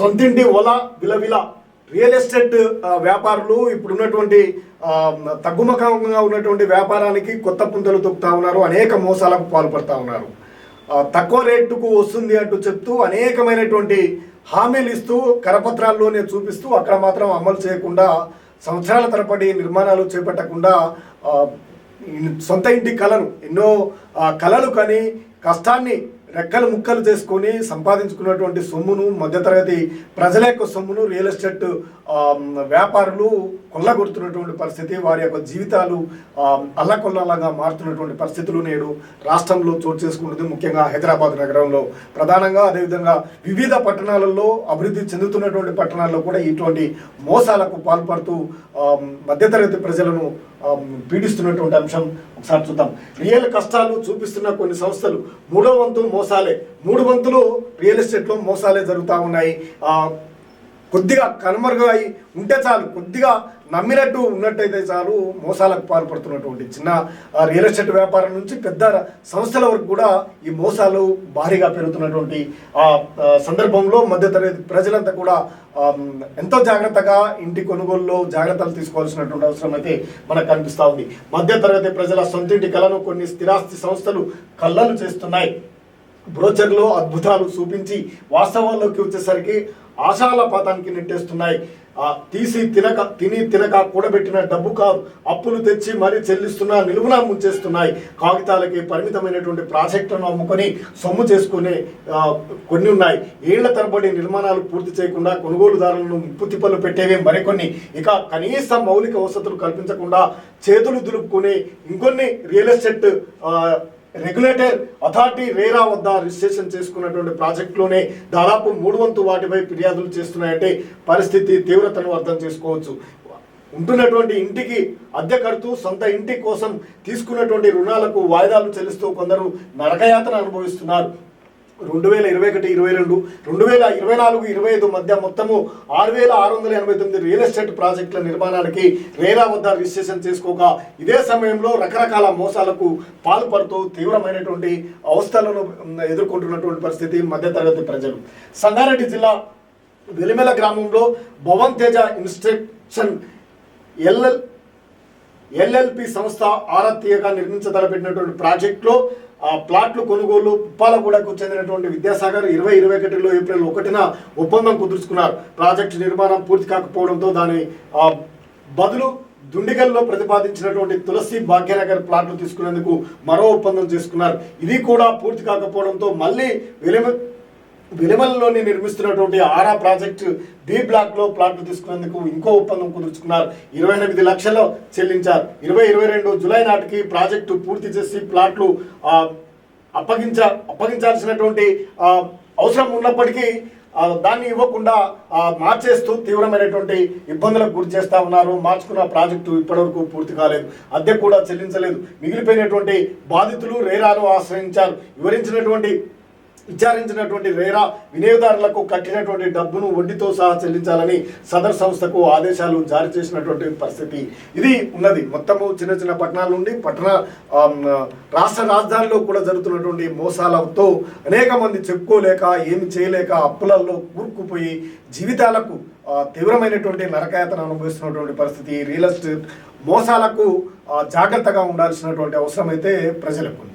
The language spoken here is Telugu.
సొంతింటి ఓల విలవిల రియల్ ఎస్టేట్ వ్యాపారులు ఇప్పుడున్నటువంటి తగ్గుముఖంగా ఉన్నటువంటి వ్యాపారానికి కొత్త పుంతలు తొక్కుతా ఉన్నారు. అనేక మోసాలకు పాల్పడుతూ ఉన్నారు. తక్కువ రేటుకు వస్తుంది అంటూ చెప్తూ అనేకమైనటువంటి హామీలు ఇస్తూ కరపత్రాల్లోనే చూపిస్తూ అక్కడ మాత్రం అమలు చేయకుండా సంవత్సరాల తరబడి నిర్మాణాలు చేపట్టకుండా సొంత ఇంటి కళను ఎన్నో కళలు కానీ కష్టాన్ని రెక్కలు ముక్కలు చేసుకొని సంపాదించుకున్నటువంటి సొమ్మును మధ్యతరగతి ప్రజల యొక్క సొమ్మును రియల్ ఎస్టేట్ వ్యాపారులు కొల్లగొడుతున్నటువంటి పరిస్థితి, వారి యొక్క జీవితాలు అల్లకొల్లలాగా మారుతున్నటువంటి పరిస్థితులు నేడు రాష్ట్రంలో చోటు చేసుకుంటుంది. ముఖ్యంగా హైదరాబాద్ నగరంలో ప్రధానంగా, అదేవిధంగా వివిధ పట్టణాలలో అభివృద్ధి చెందుతున్నటువంటి పట్టణాల్లో కూడా ఇటువంటి మోసాలకు పాల్పడుతూ మధ్యతరగతి ప్రజలను పీడిస్తున్నటువంటి అంశం ఒకసారి చూద్దాం. రియల్ కష్టాలు చూపిస్తున్న కొన్ని సంస్థలు మూడో వంతు మోసాలే, 3 వంతులు రియల్ ఎస్టేట్లో మోసాలే జరుగుతూ ఉన్నాయి. కొద్దిగా కనుమరుగై ఉంటే చాలు, కొద్దిగా నమ్మినట్టు ఉన్నట్టయితే చాలు మోసాలకు పాల్పడుతున్నటువంటి చిన్న రియల్ ఎస్టేట్ వ్యాపారం నుంచి పెద్ద సంస్థల వరకు కూడా ఈ మోసాలు భారీగా పెరుగుతున్నటువంటి సందర్భంలో మధ్యతరగతి ప్రజలంతా కూడా ఎంతో జాగ్రత్తగా ఇంటి కొనుగోలులో జాగ్రత్తలు తీసుకోవాల్సినటువంటి అవసరం అయితే మనకు కనిపిస్తూ ఉంది. మధ్యతరగతి ప్రజల సొంతింటి కళను కొన్ని స్థిరాస్తి సంస్థలు కళ్ళలు చేస్తున్నాయి. బ్రోచర్లో అద్భుతాలు చూపించి వాస్తవాల్లోకి వచ్చేసరికి ఆశాలపాతానికి నెట్టేస్తున్నాయి. తిని తినక కూడబెట్టిన డబ్బు కాదు, అప్పులు తెచ్చి మరీ చెల్లిస్తున్నా నిలువునా ముంచేస్తున్నాయి. కాగితాలకి పరిమితమైనటువంటి ప్రాజెక్టులను అమ్ముకొని సొమ్ము చేసుకునే కొన్ని ఉన్నాయి. ఏళ్ల తరబడి నిర్మాణాలు పూర్తి చేయకుండా కొనుగోలుదారులను ముప్పు తిప్పలు పెట్టేవే మరికొన్ని. ఇక కనీస మౌలిక వసతులు కల్పించకుండా చేతులు దులుపుకునే ఇంకొన్ని real estate regulator authority RERA వద్ద రిజిస్ట్రేషన్ చేసుకున్నటువంటి ప్రాజెక్టులోనే దాదాపు 3 వంతు వాటిపై ఫిర్యాదులు చేస్తున్నాయంటే పరిస్థితి తీవ్రతను అర్థం చేసుకోవచ్చు. ఉంటున్నటువంటి ఇంటికి అద్దె కడుతూ సొంత ఇంటి కోసం తీసుకున్నటువంటి రుణాలకు వాయిదాలు చెల్లిస్తూ కొందరు నరకయాతన అనుభవిస్తున్నారు. 2021-22, 2024-25 మధ్య మొత్తము 6,689 రియల్ ఎస్టేట్ ప్రాజెక్టుల నిర్మాణానికి రేరా వద్ద రిజిస్ట్రేషన్ చేసుకోక ఇదే సమయంలో రకరకాల మోసాలకు పాల్పడుతూ తీవ్రమైనటువంటి అవస్థలను ఎదుర్కొంటున్నటువంటి పరిస్థితి మధ్యతరగతి ప్రజలు. సంగారెడ్డి జిల్లా వెలిమెల గ్రామంలో భవన్ తేజ ఇన్స్ట్రక్షన్ ఎల్ఎల్పి సంస్థ ఆరాత్యగా నిర్మించదలపెట్టినటువంటి ప్రాజెక్టులో ప్లాట్లు కొనుగోలు ఉప్పాలగూడకు చెందినటువంటి విద్యాసాగర్ 2021 ఏప్రిల్ 1న ఒప్పందం కుదుర్చుకున్నారు. ప్రాజెక్టు నిర్మాణం పూర్తి కాకపోవడంతో దాని బదులు దుండిగల్లో ప్రతిపాదించినటువంటి తులసి భాగ్యనగర్ ప్లాట్లు తీసుకునేందుకు మరో ఒప్పందం చేసుకున్నారు. ఇది కూడా పూర్తి కాకపోవడంతో మళ్ళీ వెలిమలలోని నిర్మిస్తున్నటువంటి ఆరా ప్రాజెక్టు బి బ్లాక్లో ప్లాట్లు తీసుకునేందుకు ఇంకో ఒప్పందం కుదుర్చుకున్నారు. 28 లక్షలు చెల్లించారు. 2022 జూలై నాటికి ప్రాజెక్టు పూర్తి చేసి ప్లాట్లు అప్పగించాల్సినటువంటి అవసరం ఉన్నప్పటికీ దాన్ని ఇవ్వకుండా మార్చేస్తూ తీవ్రమైనటువంటి ఇబ్బందులకు గురి చేస్తూ ఉన్నారు. మార్చుకున్న ప్రాజెక్టు ఇప్పటివరకు పూర్తి కాలేదు, అద్దె కూడా చెల్లించలేదు. మిగిలిపోయినటువంటి బాధితులు రేరాను ఆశ్రయించారు. విచారించినటువంటి రేరా వినియోగదారులకు కట్టినటువంటి డబ్బును వడ్డీతో సహా చెల్లించాలని సదర్ సంస్థకు ఆదేశాలు జారీ చేసినటువంటి పరిస్థితి ఇది ఉన్నది. మొత్తము చిన్న చిన్న పట్టణాల నుండి రాష్ట్ర రాజధానిలో కూడా జరుగుతున్నటువంటి మోసాలతో అనేక మంది చెప్పుకోలేక ఏమి చేయలేక అప్పులలో కూరుకుపోయి జీవితాలకు తీవ్రమైనటువంటి నరకయాతన అనుభవిస్తున్నటువంటి పరిస్థితి. రియల్ ఎస్టేట్ మోసాలకు జాగ్రత్తగా ఉండాల్సినటువంటి అవసరం అయితే ప్రజలకు ఉంది.